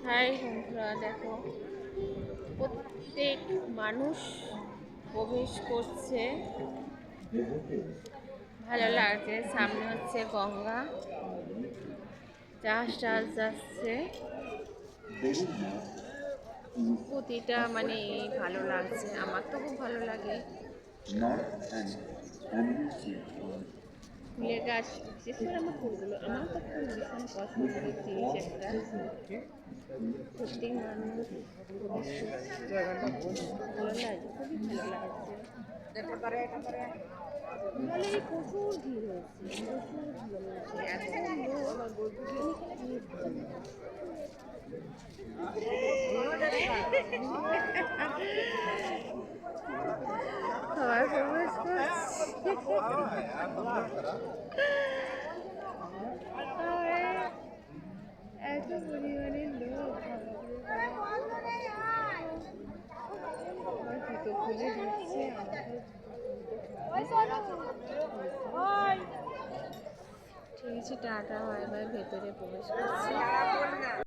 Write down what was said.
High বন্ধুরা, দেখো প্রত্যেক মানুষ প্রবেশ করছে, ভালো লাগছে। সামনে হচ্ছে গঙ্গা, জাহাজ টাহাজ যাচ্ছে, প্রতিটা মানে ভালো লাগছে। আমার তো খুব ভালো লাগে। ফুলের গাছ, বিশেষ করে আমার ফুলগুলো, আমার তো ফুল ভীষণ পছন্দের জিনিস একটা। প্রত্যেক মানুষ প্রবেশ করছে, ভালো লাগছে, খুবই ভালো লাগছে। বলে প্রচুর ভিড় হয়েছে, প্রচুর ভিড় হয়েছে, এত লোক কি বলবো। সবাই প্রবেশ করছে, এত পরিমাণে লোক, আমার জুতো খুলে দিচ্ছে, ঠিক আছে, টাটা, বাই বাই। ভেতরে প্রবেশ করছি।